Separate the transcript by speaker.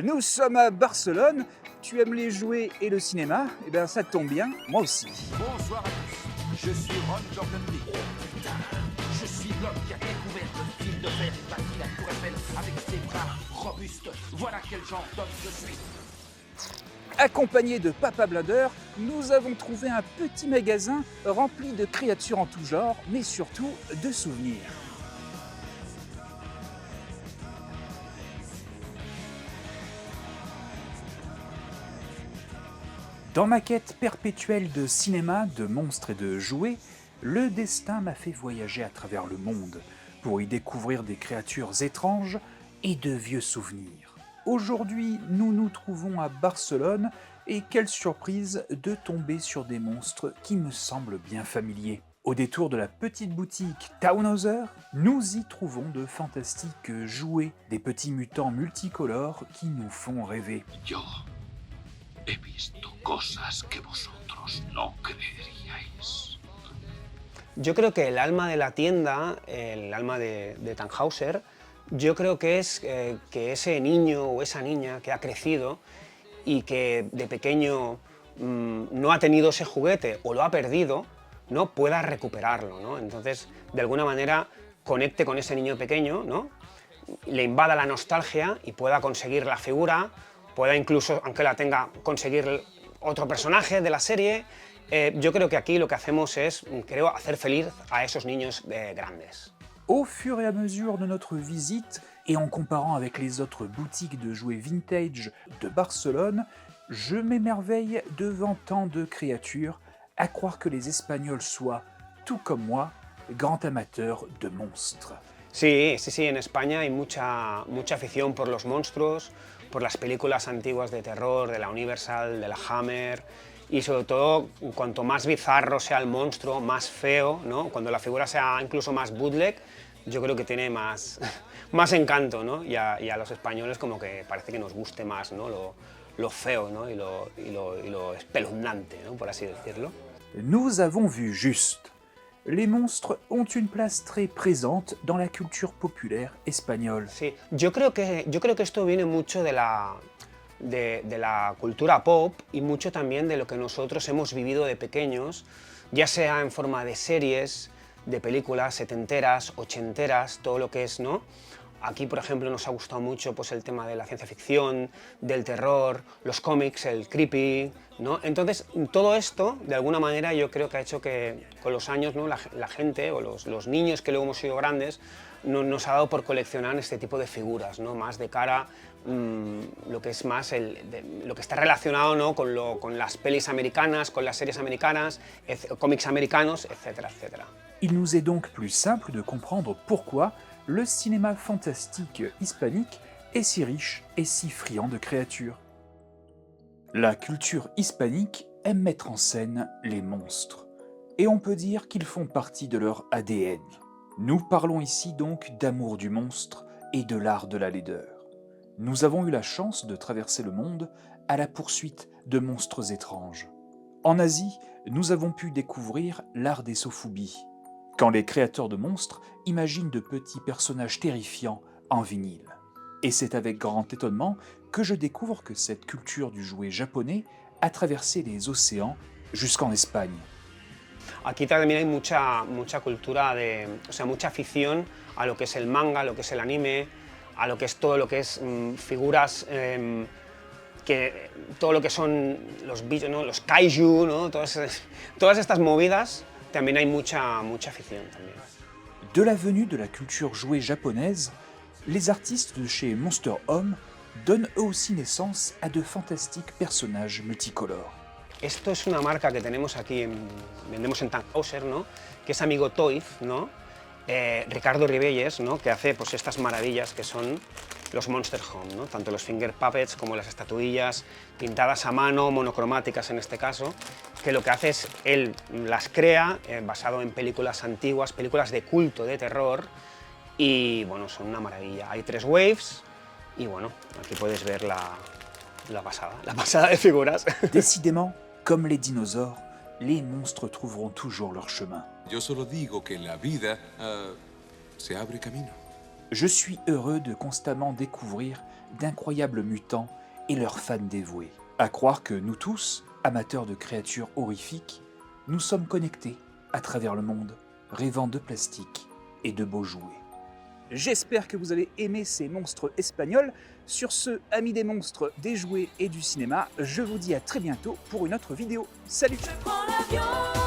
Speaker 1: Nous sommes à Barcelone, tu aimes les jouets et le cinéma? Eh bien ça tombe bien, moi aussi.
Speaker 2: Bonsoir à tous, je suis Ron Burgundy. Oh putain, je suis l'homme qui a découvert le fil de fer et bâti la tour Eiffel avec ses bras robustes. Voilà quel genre d'homme je suis.
Speaker 1: Accompagnés de Papa Blinder, nous avons trouvé un petit magasin rempli de créatures en tout genre, mais surtout de souvenirs. Dans ma quête perpétuelle de cinéma, de monstres et de jouets, le destin m'a fait voyager à travers le monde pour y découvrir des créatures étranges et de vieux souvenirs. Aujourd'hui, nous nous trouvons à Barcelone et quelle surprise de tomber sur des monstres qui me semblent bien familiers. Au détour de la petite boutique Townoser, nous y trouvons de fantastiques jouets, des petits mutants multicolores qui nous font rêver.
Speaker 3: Yo he visto cosas que vosotros no creeríais.
Speaker 4: Yo creo que el alma de la tienda, el alma de Tannhäuser, yo creo que es que ese niño o esa niña que ha crecido y que de pequeño no ha tenido ese juguete o lo ha perdido, ¿no? Pueda recuperarlo, ¿no? Entonces, de alguna manera, conecte con ese niño pequeño, ¿no? Le invada la nostalgia y pueda conseguir la figura, pueda incluso, aunque la tenga, conseguir otro personaje de la serie. Yo creo que aquí lo que hacemos es, creo, hacer feliz a esos niños grandes.
Speaker 1: Au fur et à mesure de notre visite, et en comparant avec les autres boutiques de jouets vintage de Barcelone, je m'émerveille devant tant de créatures, à croire que les Espagnols soient, tout comme moi, grands amateurs de monstres.
Speaker 4: Sí, sí, sí, en España hay mucha afición por los monstruos, por las películas antiguas de terror, de la Universal, de la Hammer, y sobre todo, cuanto más bizarro sea el monstruo, más feo, ¿no? Cuando la figura sea incluso más bootleg, yo creo que tiene más, más encanto, ¿no? Y a los españoles como que parece que nos guste más, ¿no? Lo feo, ¿no? y lo espeluznante, ¿no? Por así decirlo.
Speaker 1: Nous avons vu juste. Les monstres ont une place très présente dans la culture populaire espagnole.
Speaker 4: Sí, yo creo que esto viene mucho de la cultura pop y mucho también de lo que nosotros hemos vivido de pequeños, ya sea en forma de series, de películas setenteras, ochenteras, todo lo que es, ¿no? Aquí, por ejemplo, nos ha gustado mucho pues, el tema de la ciencia ficción, del terror, los cómics, el creepy, ¿no? Entonces, todo esto, de alguna manera, yo creo que ha hecho que con los años, ¿no? la gente o los niños que luego hemos sido grandes nos ha dado por coleccionar este tipo de figuras, ¿no? Más de cara lo que es más lo que está relacionado, ¿no? con las pelis americanas, con las series americanas, cómics americanos, etcétera, etcétera.
Speaker 1: Il nous est donc plus simple de comprendre pourquoi le cinéma fantastique hispanique est si riche et si friand de créatures. La culture hispanique aime mettre en scène les monstres, et on peut dire qu'ils font partie de leur ADN. Nous parlons ici donc d'amour du monstre et de l'art de la laideur. Nous avons eu la chance de traverser le monde à la poursuite de monstres étranges. En Asie, nous avons pu découvrir l'art des sofubi, quand les créateurs de monstres imaginent de petits personnages terrifiants en vinyle. Et c'est avec grand étonnement que je découvre que cette culture du jouet japonais a traversé les océans jusqu'en Espagne.
Speaker 4: Aquí también hay mucha cultura, o sea, mucha afición a lo que es el manga, a lo que es el anime, a lo que es todo lo que es figuras, todo lo que son los bichos, ¿no? Los kaiju, ¿no? Todas estas movidas, también hay mucha afición también.
Speaker 1: De la venue de la culture jouet japonaise, les artistes de chez Monster Home donnent eux aussi naissance à de fantastiques personnages multicolores.
Speaker 4: Esto es una marca que tenemos aquí, vendemos en Tannhäuser, ¿no? Que es Amigo Toys, ¿no? Ricardo Ribelles, ¿no? Que hace pues, estas maravillas que son los Monster Home, ¿no? Tanto los finger puppets como las estatuillas pintadas a mano, monocromáticas en este caso, que lo que hace es, él las crea basado en películas antiguas, películas de culto, de terror, y bueno, son una maravilla. Hay 3 waves y bueno, aquí puedes ver la pasada de figuras.
Speaker 1: Décidément, comme les dinosaures, les monstres trouveront toujours leur chemin.
Speaker 3: Yo solo digo que en la vida se abre camino.
Speaker 1: Je suis heureux de constamment découvrir d'incroyables mutants et leurs fans dévoués. À croire que nous tous, amateurs de créatures horrifiques, nous sommes connectés à travers le monde, rêvant de plastique et de beaux jouets. J'espère que vous avez aimé ces monstres espagnols. Sur ce, amis des monstres, des jouets et du cinéma, je vous dis à très bientôt pour une autre vidéo. Salut!
Speaker 5: Je prends l'avion.